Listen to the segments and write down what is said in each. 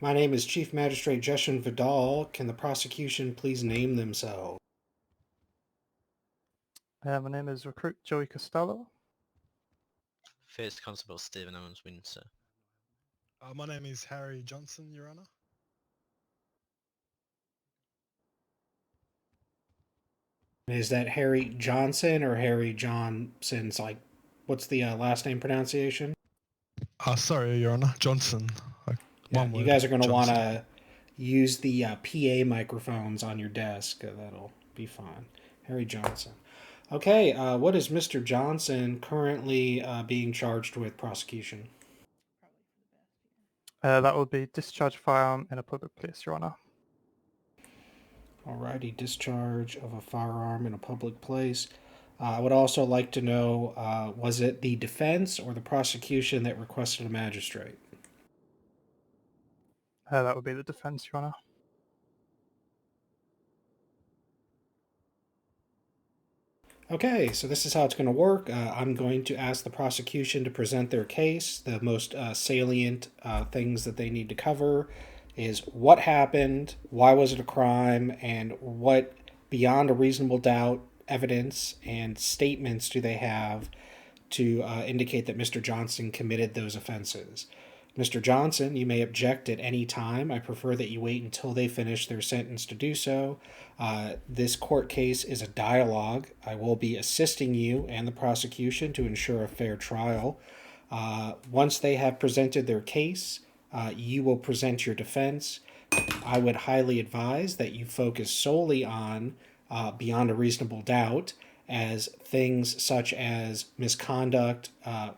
My name is Chief Magistrate Jeshin Vidal. Can the prosecution please name themselves? My name is Recruit Joey Costello. First Constable Stephen Owens Windsor. My name is Harry Johnson, Your Honour. Is that Harry Johnson or Harry Johnson's? What's the last name pronunciation? Sorry, Your Honour. Johnson. Yeah, One you word. guys are going to want Johnson. to use the PA microphones on your desk. That'll be fine. Harry Johnson. Okay, what is Mr. Johnson currently being charged with prosecution? That would be discharge firearm in a public place, Your Honour. Alrighty, discharge of a firearm in a public place. I would also like to know, was it the defense or the prosecution that requested a magistrate? That would be the defence, Your Honour. Okay, so this is how it's going to work. I'm going to ask the prosecution to present their case. The most salient things that they need to cover is what happened, why was it a crime, and what, beyond a reasonable doubt, evidence and statements do they have to indicate that Mr. Johnson committed those offenses. Mr. Johnson, you may object at any time. I prefer that you wait until they finish their sentence to do so. This court case is a dialogue. I will be assisting you and the prosecution to ensure a fair trial. Once they have presented their case, you will present your defense. I would highly advise that you focus solely on beyond a reasonable doubt, as things such as misconduct,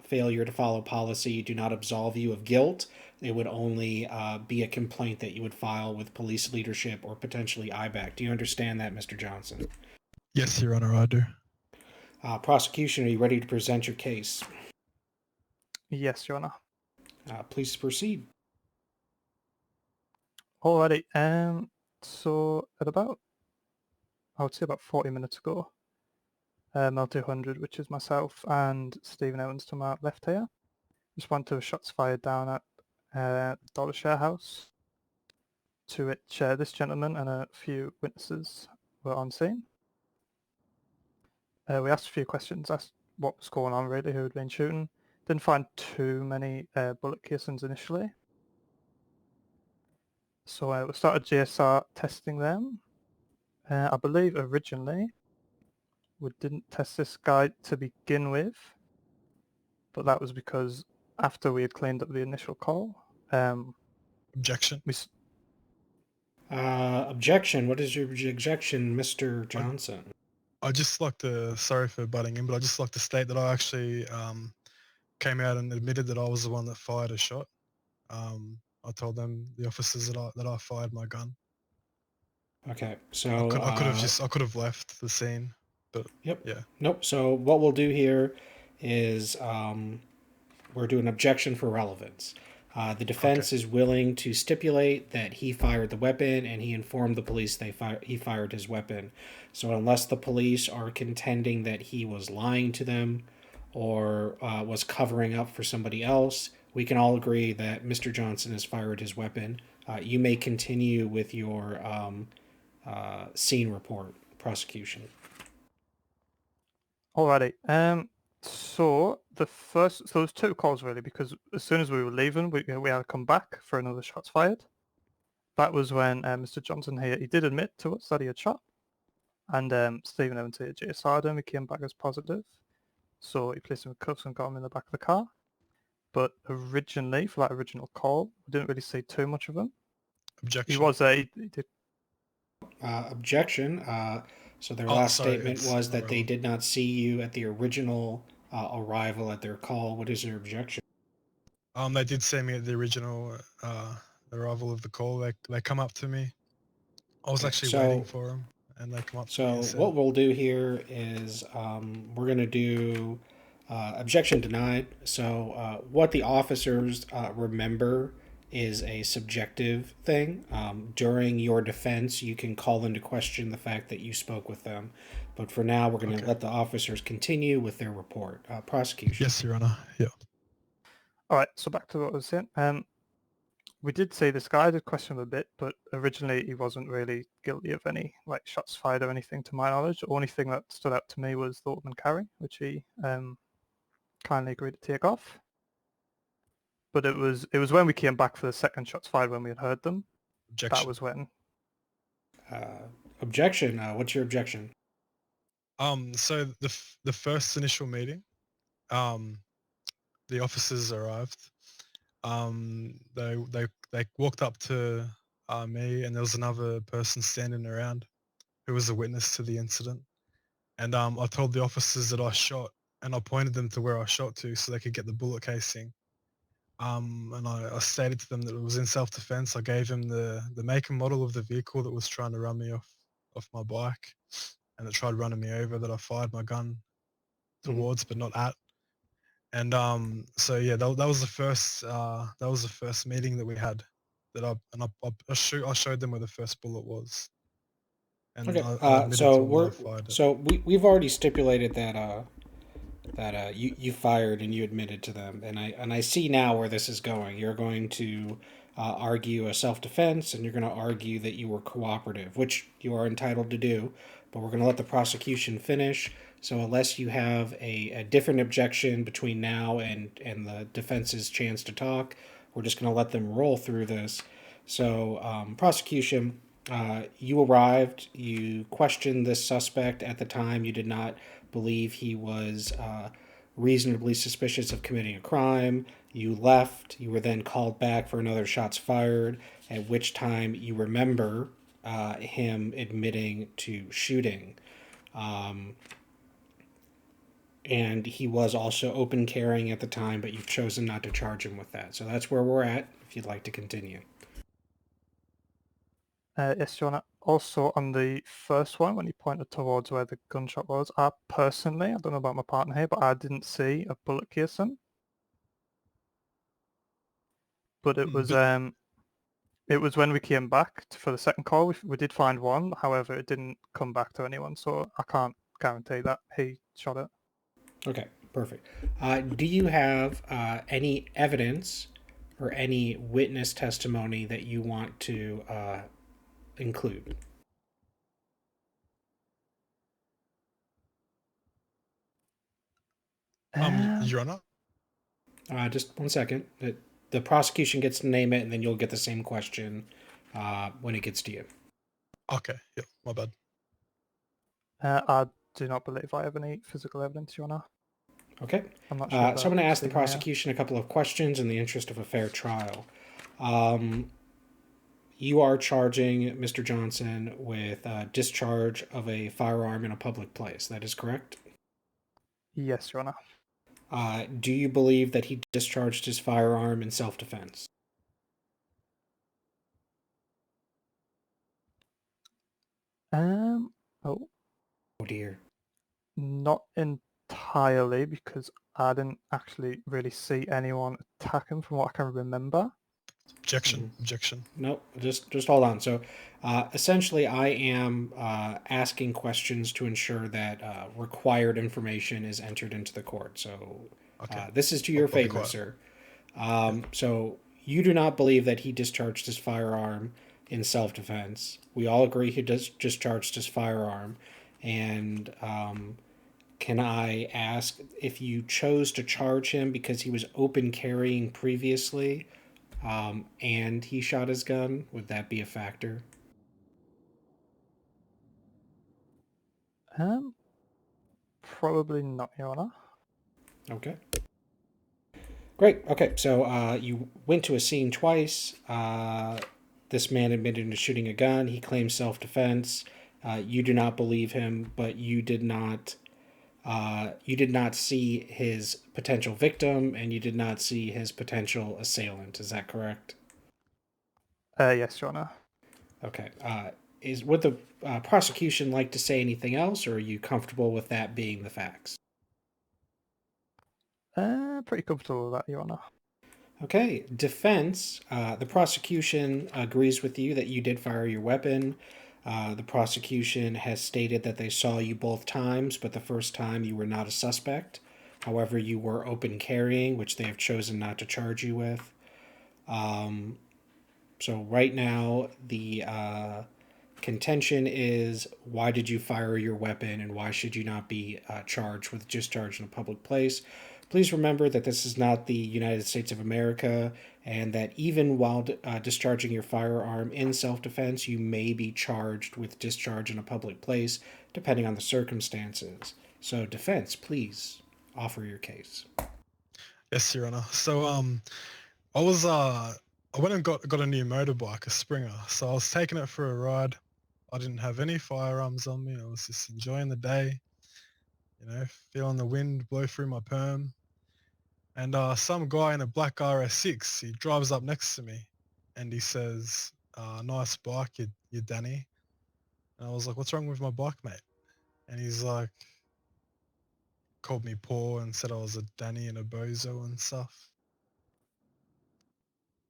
failure to follow policy do not absolve you of guilt. It would only be a complaint that you would file with police leadership or potentially IBAC. Do you understand that, Mr. Johnson? Yes, Your Honour, I do. Prosecution, are you ready to present your case? Yes, Your Honour. Please proceed. Alrighty. So at I would say about 40 minutes ago, Mel200, which is myself, and Stephen Owens to my left here, respond to shots fired down at Dollar Share House, to which this gentleman and a few witnesses were on scene. We asked a few questions, asked what was going on really, who had been shooting. Didn't find too many bullet casings initially. So we started GSR testing them. I believe originally we didn't test this guy to begin with, but that was because after we had cleaned up the initial call, Objection. Objection. What is your objection, Mr. Johnson? I just like to, sorry for butting in, but I just like to state that I actually came out and admitted that I was the one that fired a shot. I told them, the officers, that I fired my gun. Okay, so I could have left the scene, but yep. Yeah. Nope. So what we'll do here is we're doing objection for relevance. The defense is willing to stipulate that he fired the weapon and he informed the police he fired his weapon. So unless the police are contending that he was lying to them or was covering up for somebody else, we can all agree that Mr. Johnson has fired his weapon. You may continue with your scene report, prosecution. Alrighty. So there's two calls really, because as soon as we were leaving, we had to come back for another shots fired. That was when Mr. Johnson here, he did admit to us that he had shot, and Stephen Evans here, GSR'd him, he came back as positive. So he placed him in cuffs and got him in the back of the car. But originally, for that original call, we didn't really see too much of him. Objection. He was he did. Objection. So their last statement was that they did not see you at the original arrival at their call. What is your objection? They did see me at the original arrival of the call. They come up to me. I was actually waiting for them, and they come up to me. So what we'll do here is we're going to do objection denied. So what the officers remember is a subjective thing. During your defense, you can call into question the fact that you spoke with them. But for now, we're going to let the officers continue with their report. Prosecution. Yes, Your Honour. Yeah. All right, so back to what I was saying. we did say this guy did question him a bit, but originally he wasn't really guilty of any like shots fired or anything to my knowledge. The only thing that stood out to me was the open carry, which he kindly agreed to take off. But it was when we came back for the second shots fired when we had heard them. Objection. That was when. Objection. What's your objection? So the first initial meeting, the officers arrived. They walked up to me, and there was another person standing around who was a witness to the incident. And I told the officers that I shot, and I pointed them to where I shot to so they could get the bullet casing. And I stated to them that it was in self-defense. I gave him the make and model of the vehicle that was trying to run me off my bike, and that tried running me over, that I fired my gun towards but not at. And so yeah, that was the first meeting that we had. That I showed them where the first bullet was. And Okay. I admitted to them that I fired it. So we've already stipulated that you fired and you admitted to them, and I see now where this is going. You're going to argue a self-defense, and you're going to argue that you were cooperative, which you are entitled to do. But we're going to let the prosecution finish. So unless you have a different objection between now and the defense's chance to talk, we're just going to let them roll through this. So prosecution, you arrived, you questioned this suspect at the time. You did not believe he was reasonably suspicious of committing a crime. You left. You were then called back for another shots fired, at which time you remember him admitting to shooting. And he was also open carrying at the time, but you've chosen not to charge him with that. So that's where we're at, if you'd like to continue. Yes, Jonah. Also, on the first one, when you pointed towards where the gunshot was, I personally, I don't know about my partner here, but I didn't see a bullet casing. But it was when we came back for the second call. We did find one, however, it didn't come back to anyone, so I can't guarantee that he shot it. Okay, perfect. Do you have any evidence or any witness testimony that you want to include? Your Honor? Just 1 second. The prosecution gets to name it, and then you'll get the same question when it gets to you. Okay, yeah, my bad. I do not believe I have any physical evidence, Your Honor. Okay. I'm not sure. So I'm going to ask the Stephen here. prosecution a couple of questions in the interest of a fair trial. You are charging Mr. Johnson with discharge of a firearm in a public place. That is correct? Yes, Your Honor. Do you believe that he discharged his firearm in self-defense? Oh, Oh dear. not entirely, because I didn't actually really see anyone attack him from what I can remember. Objection. Objection. No, just hold on. So, essentially, I am asking questions to ensure that required information is entered into the court. So, Okay. this is to your I'll be favor, quiet. sir. So, you do not believe that he discharged his firearm in self-defense. We all agree he discharged his firearm. And can I ask if you chose to charge him because he was open carrying previously? And he shot his gun, would that be a factor? Probably not, Your Honor. Okay. Great. Okay, so you went to a scene twice. This man admitted to shooting a gun. He claims self-defense. You do not believe him, but you did not see his potential victim, and you did not see his potential assailant. Is that correct? Yes, Your Honor. Okay. Would the prosecution like to say anything else, or are you comfortable with that being the facts? Pretty comfortable with that, Your Honor. Okay. Defense. The prosecution agrees with you that you did fire your weapon. The prosecution has stated that they saw you both times, but the first time you were not a suspect. However, you were open carrying, which they have chosen not to charge you with. So right now, the contention is why did you fire your weapon and why should you not be charged with discharge in a public place? Please remember that this is not the United States of America and that even while discharging your firearm in self-defense, you may be charged with discharge in a public place depending on the circumstances. So defense, please offer your case. Yes, Your Honor. So I went and got a new motorbike, a Springer. So I was taking it for a ride. I didn't have any firearms on me. I was just enjoying the day, feeling the wind blow through my perm. And some guy in a black RS6, he drives up next to me and he says, nice bike, you Danny. And I was like, what's wrong with my bike, mate? And he's like, called me poor and said I was a Danny and a bozo and stuff.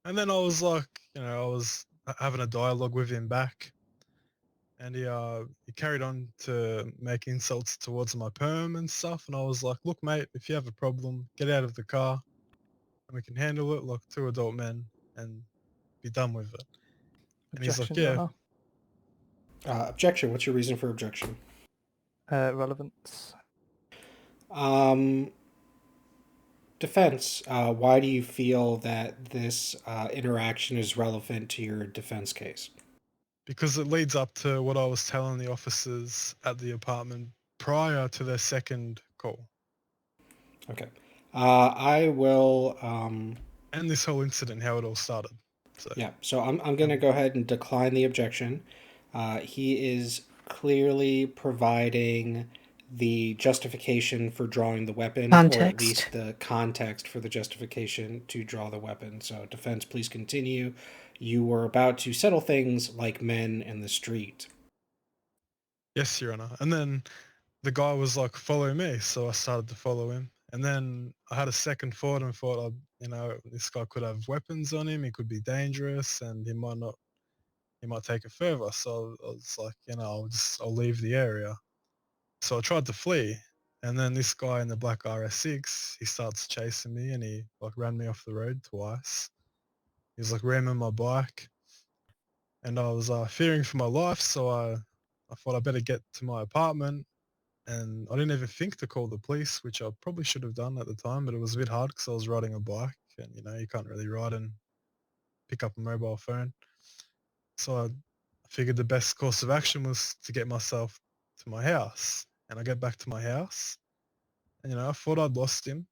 And then I was like, I was having a dialogue with him back. And he carried on to make insults towards my perm and stuff. And I was like, look, mate, if you have a problem, get out of the car and we can handle it like two adult men and be done with it. And he's like, Objection, Your yeah, Honor. Objection. What's your reason for objection? Relevance. Defense. Why do you feel that this interaction is relevant to your defense case? because it leads up to what I was telling the officers at the apartment prior to their second call. Okay. I will. And this whole incident, how it all started. So Yeah. So I'm going to go ahead and decline the objection. He is clearly providing the justification for drawing the weapon, or at Context. least the context for the justification to draw the weapon. So defense, please continue. You were about to settle things like men in the street. yes, Your Honor. And then the guy was like, follow me. So I started to follow him. And then I had a second thought and thought, this guy could have weapons on him. He could be dangerous and he might take it further. So I was like, I'll leave the area. So I tried to flee. And then this guy in the black RS6, he starts chasing me and he like ran me off the road twice. He was like ramming my bike. And I was fearing for my life. So I thought I better get to my apartment. And I didn't even think to call the police, which I probably should have done at the time, but it was a bit hard because I was riding a bike and, you can't really ride and pick up a mobile phone. So I figured the best course of action was to get myself to my house. And I get back to my house and, I thought I'd lost him.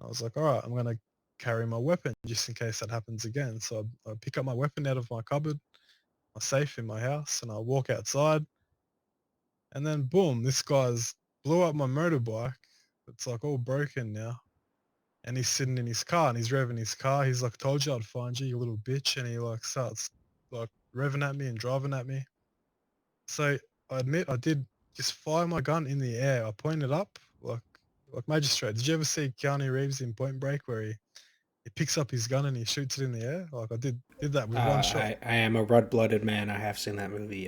I was like, all right, I'm going to carry my weapon just in case that happens again. So I pick up my weapon out of my cupboard, my safe in my house, and I walk outside. And then boom, this guy's blew up my motorbike. It's like all broken now. And he's sitting in his car and he's revving his car. He's like, told you I'd find you, you little bitch. And he like starts like revving at me and driving at me. So I admit I did just fire my gun in the air. I pointed up like magistrate. Did you ever see Keanu Reeves in Point Break where he picks up his gun and he shoots it in the air? Like I did that with one shot. I am a red-blooded man. I have seen that movie.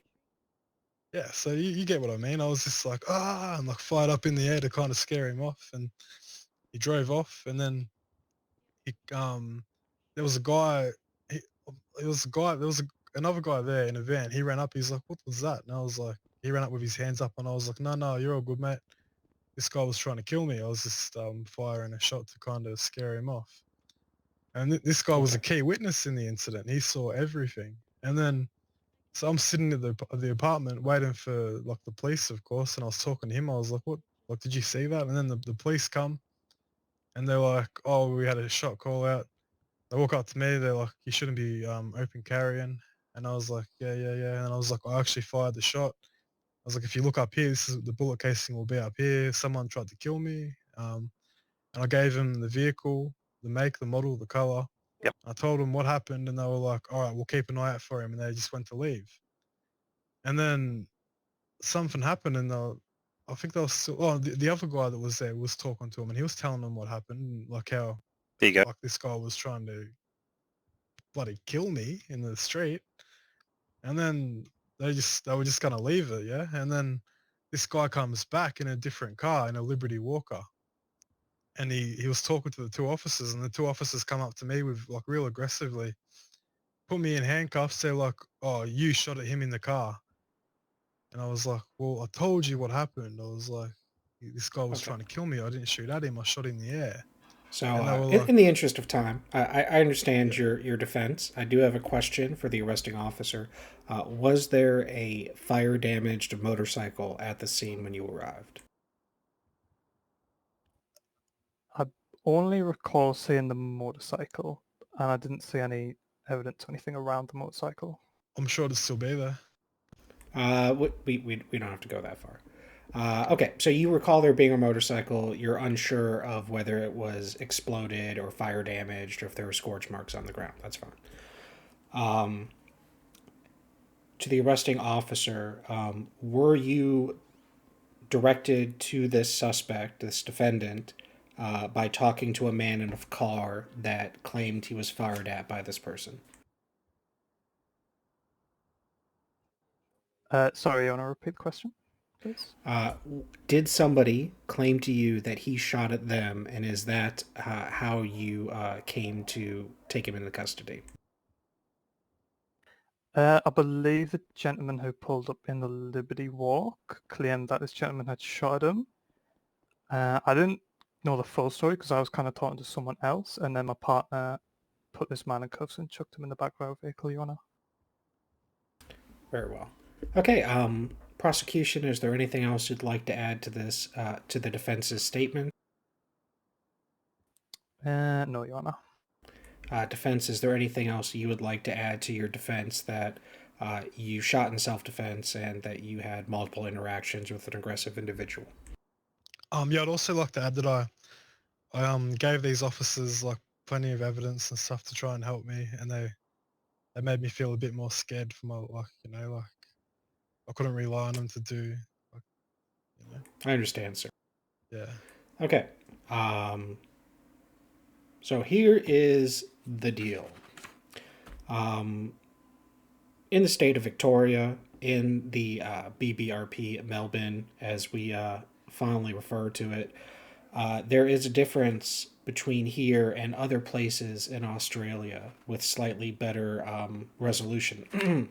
Yeah, so you get what I mean. I was just like, and like fired up in the air to kind of scare him off, and he drove off. And then there was a guy. There was another guy there in a van. He ran up. He's like, "What was that?" And I was like, he ran up with his hands up, and I was like, "No, you're all good, mate. This guy was trying to kill me. I was just firing a shot to kind of scare him off." And this guy was a key witness in the incident. He saw everything, and then. So I'm sitting at the apartment waiting for like the police, of course, and I was talking to him. I was like, "What? Like, did you see that?" And then the police come, and they're like, "Oh, we had a shot call out." They walk up to me. They're like, "You shouldn't be open carrying." And I was like, "Yeah." And I was like, "I actually fired the shot." I was like, "If you look up here, the bullet casing will be up here. Someone tried to kill me." And I gave him the vehicle, the make, the model, the color. Yep. I told them what happened, and they were like, "All right, we'll keep an eye out for him." And they just went to leave. And then something happened, and I think there was still, the other guy that was there was talking to him, and he was telling them what happened, like how There you go. like this guy was trying to bloody kill me in the street, and then they were just gonna leave it, yeah. And then this guy comes back in a different car, in a Liberty Walker, and he was talking to the two officers, and the two officers come up to me with like real aggressively, put me in handcuffs. They're like, "Oh, you shot at him in the car," and I was like, "Well, I told you what happened." I was like, "This guy was Okay. trying to kill me. I didn't shoot at him. I shot in the air." So, And they were in, like, in the interest of time, I understand Yeah. your defense. I do have a question for the arresting officer. Was there a fire damaged motorcycle at the scene when you arrived? I only recall seeing the motorcycle, and I didn't see any evidence or anything around the motorcycle. I'm sure it'd still be there. We don't have to go that far. Okay, so you recall there being a motorcycle. You're unsure of whether it was exploded or fire damaged or if there were scorch marks on the ground. That's fine. To the arresting officer, were you directed to this suspect, this defendant, by talking to a man in a car that claimed he was fired at by this person? Sorry, you want to repeat the question, please? Did somebody claim to you that he shot at them, and is that how you came to take him into custody? I believe the gentleman who pulled up in the Liberty Walk claimed that this gentleman had shot him. I didn't know the full story because I was kind of talking to someone else, and then my partner put this man in cuffs and chucked him in the back of our vehicle, Your Honor. Very well. Okay, prosecution, is there anything else you'd like to add to this, to the defense's statement? No, Your Honor. Defense, is there anything else you would like to add to your defense that you shot in self-defense and that you had multiple interactions with an aggressive individual? Yeah, I'd also like to add that I gave these officers like plenty of evidence and stuff to try and help me, and they made me feel a bit more scared for my like I couldn't rely on them to do like you know I understand, sir. yeah. Okay. So here is the deal. In the state of Victoria, in the BBRP Melbourne, as we fondly refer to it, there is a difference between here and other places in Australia with slightly better resolution.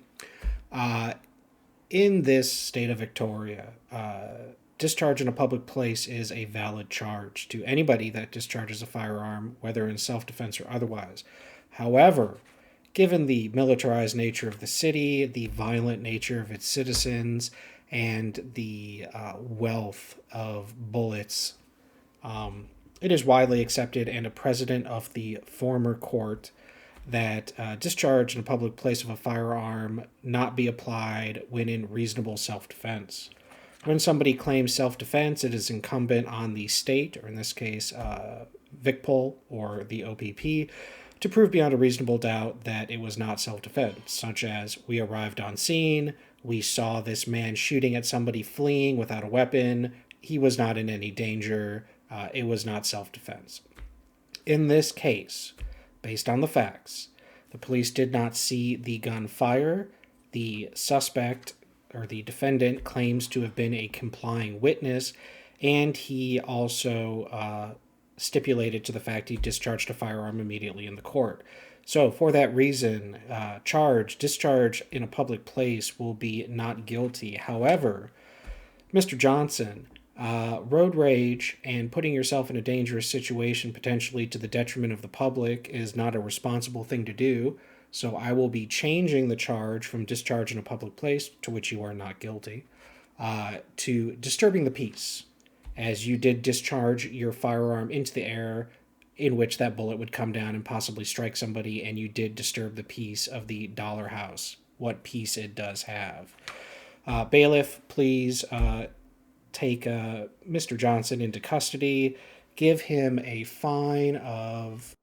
In this state of Victoria, discharge in a public place is a valid charge to anybody that discharges a firearm, whether in self-defense or otherwise. However, given the militarized nature of the city, the violent nature of its citizens, and the wealth of bullets, it is widely accepted and a precedent of the former court that discharge in a public place of a firearm not be applied when in reasonable self-defense. When somebody claims self-defense, it is incumbent on the state, or in this case, VicPol or the OPP, to prove beyond a reasonable doubt that it was not self-defense, such as we arrived on scene, we saw this man shooting at somebody fleeing without a weapon, he was not in any danger, it was not self-defense. In this case, based on the facts, the police did not see the gun fire. The suspect or the defendant claims to have been a complying witness, and he also stipulated to the fact he discharged a firearm immediately in the court. So, for that reason, discharge in a public place will be not guilty. However, Mr. Johnson, road rage and putting yourself in a dangerous situation potentially to the detriment of the public is not a responsible thing to do. So I will be changing the charge from discharge in a public place, to which you are not guilty, to disturbing the peace, as you did discharge your firearm into the air in which that bullet would come down and possibly strike somebody, and you did disturb the peace of the dollar house, what peace it does have. Bailiff, please take Mr. Johnson into custody, give him a fine of